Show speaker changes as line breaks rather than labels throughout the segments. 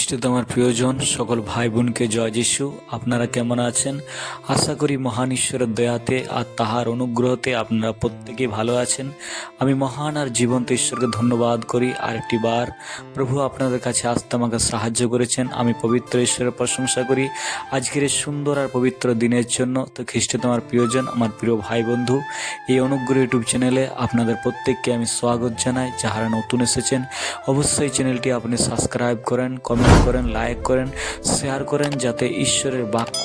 খ্রিস্টে তোমার প্রিয়জন সকল ভাই বোনকে জয় যিশু। আপনারা কেমন আছেন? আশা করি মহান ঈশ্বরের দয়াতে আর তাহার অনুগ্রহতে আপনারা প্রত্যেকেই ভালো আছেন। আমি মহান আর জীবন্ত ঈশ্বরকে ধন্যবাদ করি আরেকটি বার প্রভু আপনাদের কাছে আসতে আমাকে সাহায্য করেছেন। আমি পবিত্র ঈশ্বরের প্রশংসা করি আজকের এই সুন্দর আর পবিত্র দিনের জন্য। তো খ্রিস্টে তোমার প্রিয়জন, আমার প্রিয় ভাই বন্ধু, এই অনুগ্রহ ইউটিউব চ্যানেলে আপনাদের প্রত্যেককে আমি স্বাগত জানাই। যাহারা নতুন এসেছেন অবশ্যই চ্যানেলটি আপনি সাবস্ক্রাইব করেন, কমেন্ট করেন, লাইক করেন, শেয়ার করেন, যাতে ঈশ্বরের বাক্য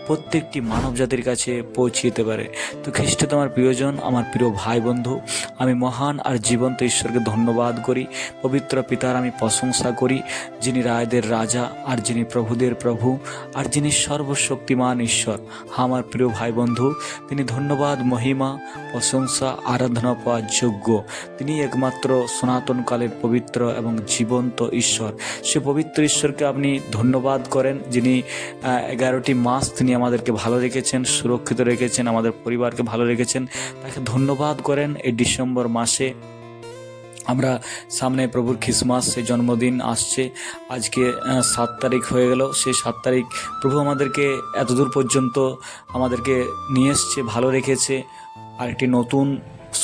প্রত্যেকটি মানব জাতির কাছে পৌঁছে যেতে পারে। তো খ্রিস্টে তোমার প্রিয়জন, আমার প্রিয় ভাই বন্ধু, আমি মহান আর জীবন্ত ঈশ্বরকে ধন্যবাদ করি। পবিত্র পিতার আমি প্রশংসা করি, যিনি রায়দের রাজা আর যিনি প্রভুদের প্রভু আর যিনি সর্বশক্তিমান ঈশ্বর। আমার প্রিয় ভাই বন্ধু, তিনি ধন্যবাদ, মহিমা, প্রশংসা, আরাধনা পাওয়ার যোগ্য। তিনি একমাত্র সনাতনকালের পবিত্র এবং জীবন্ত ঈশ্বর। সে পবিত্র ঈশ্বরকে আপনি ধন্যবাদ করেন, যিনি 11টি মাস তিনি আমাদেরকে ভালো রেখেছেন, সুরক্ষিত রেখেছেন, আমাদের পরিবারকে ভালো রেখেছেন। তাকে ধন্যবাদ করেন। এই ডিসেম্বর মাসে আমরা সামনে প্রভুর খ্রিসমাস, সেই জন্মদিন আসছে। আজকে 7 তারিখ হয়ে গেল। সেই 7 তারিখ প্রভু আমাদেরকে এতদূর পর্যন্ত আমাদেরকে নিয়ে এসছে, ভালো রেখেছে। আর একটি নতুন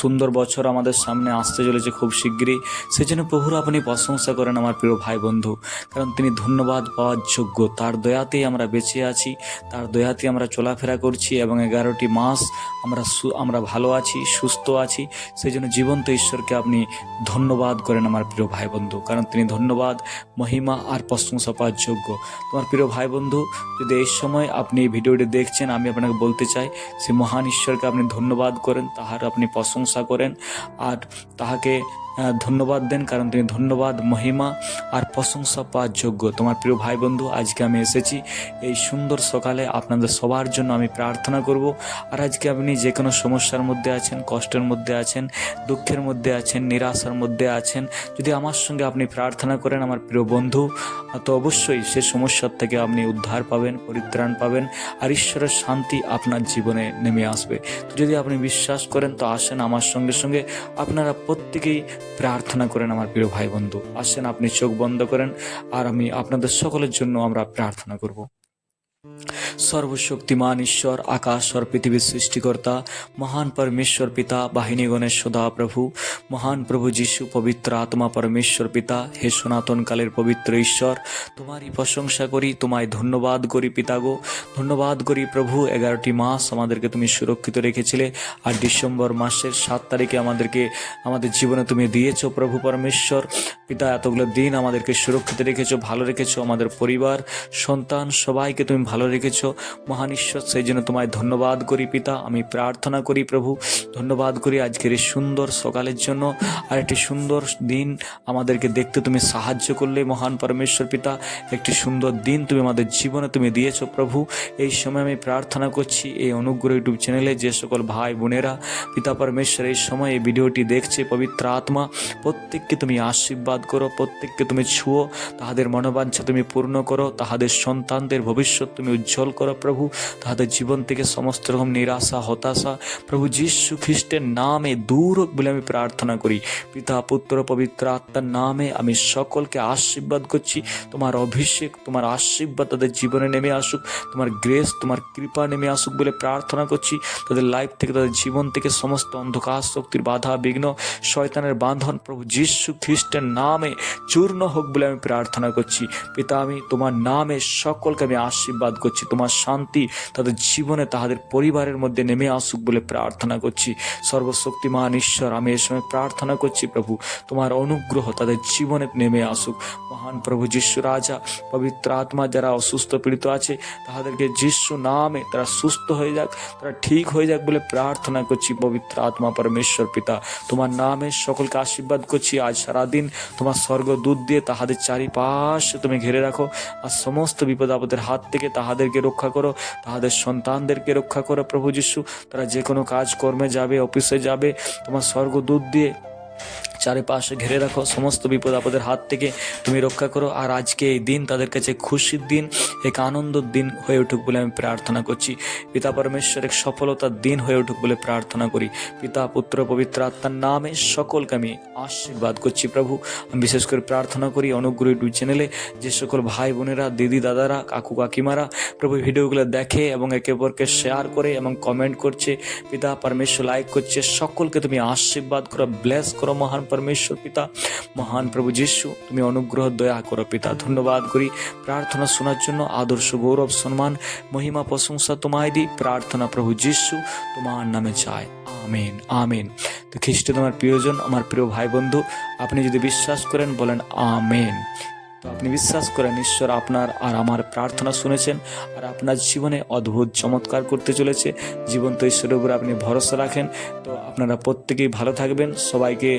সুন্দর বছর আমাদের সামনে আসতে চলেছে খুব শীঘ্রই। সেই জন্য প্রভুর আপনি প্রশংসা করেন আমার প্রিয় ভাই বন্ধু, কারণ তিনি ধন্যবাদ পাওয়ার যোগ্য। তার দয়াতেই আমরা বেঁচে আছি, তার দয়াতেই আমরা চলাফেরা করছি এবং 11টি মাস আমরা ভালো আছি, সুস্থ আছি। সেই জন্য জীবন্ত ঈশ্বরকে আপনি ধন্যবাদ করেন আমার প্রিয় ভাই বন্ধু, কারণ তিনি ধন্যবাদ, মহিমা আর প্রশংসা পাওয়ার যোগ্য। তোমার প্রিয় ভাই বন্ধু, যদি এই সময় আপনি এই ভিডিওটি দেখছেন, আমি আপনাকে বলতে চাই, সে মহান ঈশ্বরকে আপনি ধন্যবাদ করেন, তাহার আপনি প্রশংসা করেন আর তাহাকে ধন্যবাদ দেন, কারণ তিনি ধন্যবাদ, মহিমা আর প্রশংসা পাওয়ার যোগ্য। তোমার প্রিয় ভাই বন্ধু, আজকে আমি এসেছি এই সুন্দর সকালে আপনাদের সবার জন্য আমি প্রার্থনা করব। আর আজকে আপনি যে কোনো সমস্যার মধ্যে আছেন, কষ্টের মধ্যে আছেন, দুঃখের মধ্যে আছেন, নিরাশার মধ্যে আছেন, যদি আমার সঙ্গে আপনি প্রার্থনা করেন আমার প্রিয় বন্ধু, তো অবশ্যই সে সমস্যার থেকে আপনি উদ্ধার পাবেন, পরিত্রাণ পাবেন আর ঈশ্বরের শান্তি আপনার জীবনে নেমে আসবে। তো যদি আপনি বিশ্বাস করেন তো আসেন আমার সঙ্গে সঙ্গে আপনারা প্রত্যেকেই প্রার্থনা করেন আমার প্রিয় ভাই বন্ধু। আসেন, আপনি চোখ বন্ধ করেন আর আমি আপনাদের সকলের জন্য আমরা প্রার্থনা করব। সর্বশক্তিমান ঈশ্বর, আকাশ আর পৃথিবীর সৃষ্টিকর্তা, মহান পরমেশ্বর পিতা, বাহিনীগণের সদা প্রভু, মহান প্রভু যিশু, পবিত্র আত্মা পরমেশ্বর পিতা, হে সনাতনকালের পবিত্র ঈশ্বর, তোমারই প্রশংসা করি, তোমায় ধন্যবাদ করি পিতা গো। ধন্যবাদ করি প্রভু, 11টি মাস আমাদেরকে তুমি সুরক্ষিত রেখেছিলে আর ডিসেম্বর মাসের 7 তারিখে আমাদের জীবনে তুমি দিয়েছো প্রভু পরমেশ্বর পিতা। এতগুলো দিন আমাদেরকে সুরক্ষিত রেখেছো, ভালো রেখেছো, আমাদের পরিবার, সন্তান সবাইকে তুমি ভালো রেখেছো মহান ঈশ্বর। সেই জন্য তোমায় ধন্যবাদ করি পিতা। আমি প্রার্থনা করি প্রভু, ধন্যবাদ করি আজকের এই সুন্দর সকালের জন্য। আর একটি সুন্দর দিন আমাদেরকে দেখতে তুমি সাহায্য করলে মহান পরমেশ্বর পিতা। একটি সুন্দর দিন তুমি আমাদের জীবনে তুমি দিয়েছো প্রভু। এই সময় আমি প্রার্থনা করছি এই অনুগ্রহ ইউটিউব চ্যানেলে যে সকল ভাই বোনেরা পিতা পরমেশ্বর এই সময় এই ভিডিওটি দেখছে, পবিত্র আত্মা প্রত্যেককে তুমি আশীর্বাদ করো, প্রত্যেককে তুমি ছুঁয়ো, তাহাদের মনোবাঞ্ছা তুমি পূর্ণ করো, তাহাদের সন্তানদের ভবিষ্যৎ তুমি উজ্জ্বল করো প্রভু, তাহাদের জীবন থেকে সমস্ত রকম নিরাশা, হতাশা প্রভু যীশু খ্রিস্টের নামে দূর হোক বলে আমি প্রার্থনা করি। পিতা, পুত্র, পবিত্র আত্মার নামে আমি সকলকে আশীর্বাদ করছি। তোমার অভিষেক, তোমার আশীর্বাদ তাদের জীবনে নেমে আসুক, তোমার গ্রেস, তোমার কৃপা নেমে আসুক বলে প্রার্থনা করছি। তাদের লাইফ থেকে, তাদের জীবন থেকে সমস্ত অন্ধকার শক্তির বাধা বিঘ্ন, শয়তানের বাঁধন প্রভু যীশু খ্রিস্টের নামে চূর্ণ হোক বলে আমি প্রার্থনা করছি। পিতা, আমি তোমার নামে সকলকে আমি আশীর্বাদ করছি। তোমার শান্তি তাদের জীবনে, তাদের পরিবারের মধ্যে নেমে আসুক বলে প্রার্থনা করছি। সর্বশক্তিমান ঈশ্বর, আমি এ সময় প্রার্থনা করছি প্রভু, তোমার অনুগ্রহ তাদের জীবনে নেমে আসুক। মহান প্রভু যীশু রাজা, পবিত্র আত্মা যারা অসুস্থ পীড়িত আছে তাদেরকে যীশু নামে তারা সুস্থ হয়ে যাক, তারা ঠিক হয়ে যাক বলে প্রার্থনা করছি। পবিত্র আত্মা পরমেশ্বর পিতা, তোমার নামে সকলকে আশীর্বাদ করছি। আজ সারাদিন তোমার স্বর্গদূত দিয়ে তাহাদের চারিপাশে তুমি ঘিরে রাখো আর সমস্ত বিপদ আপদের হাত থেকে তাহাদেরকে রক্ষা করো, তাহাদের সন্তানদেরকে রক্ষা করো প্রভু যিশু। তারা যে কোনো কাজ কর্মে যাবে, অফিসে যাবে, তোমার স্বর্গদূত দিয়ে চারিপাশে ঘিরে রাখো, সমস্ত বিপদ আপদের হাত থেকে তুমি রক্ষা করো। আর আজকে এই দিন তাদের কাছে খুশির দিন, এক আনন্দের দিন হয়ে উঠুক বলে আমি প্রার্থনা করছি। পিতা পরমেশ্বর এক সফলতার দিন হয়ে উঠুক বলে প্রার্থনা করি। পিতা পুত্র পবিত্র আত্মার নামে সকলকে আমি আশীর্বাদ করছি প্রভু। আমি বিশেষ করে প্রার্থনা করি অনুগ্রহ ইউটিউব চ্যানেলে যে সকল ভাই বোনেরা, দিদি দাদারা, কাকু কাকিমারা প্রভু ভিডিওগুলো দেখে এবং একে অপরকে শেয়ার করে এবং কমেন্ট করছে, পিতা পরমেশ্বর লাইক করছে, সকলকে তুমি আশীর্বাদ করো, ব্লেস করো মহান পরমেশ্বর পিতা। মহান প্রভু যিশু তুমি অনুগ্রহ দয়া করো পিতা। ধন্যবাদ করি প্রার্থনা শোনার জন্য। আদর্শ গৌরব সম্মান মহিমা প্রশংসা তোমায় দিই। প্রার্থনা প্রভু যিশু তোমার নামে চাই, আমেন আমেন। তো খ্রিস্ট তোমার প্রিয়জন, আমার প্রিয় ভাই বন্ধু, আপনি যদি বিশ্বাস করেন বলেন আমেন। তো আপনি বিশ্বাস করেন ঈশ্বর আপনার আর আমার প্রার্থনা শুনেছেন আর আপনার জীবনে অদ্ভুত চমৎকার করতে চলেছে। জীবন্ত ঈশ্বরের উপর আপনি ভরসা রাখেন। তো আপনারা প্রত্যেকেই ভালো থাকবেন। সবাইকে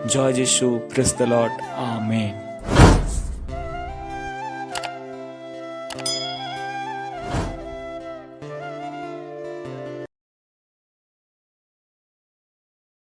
জয় যিশু, প্রেজ দ্য লর্ড, আমেন।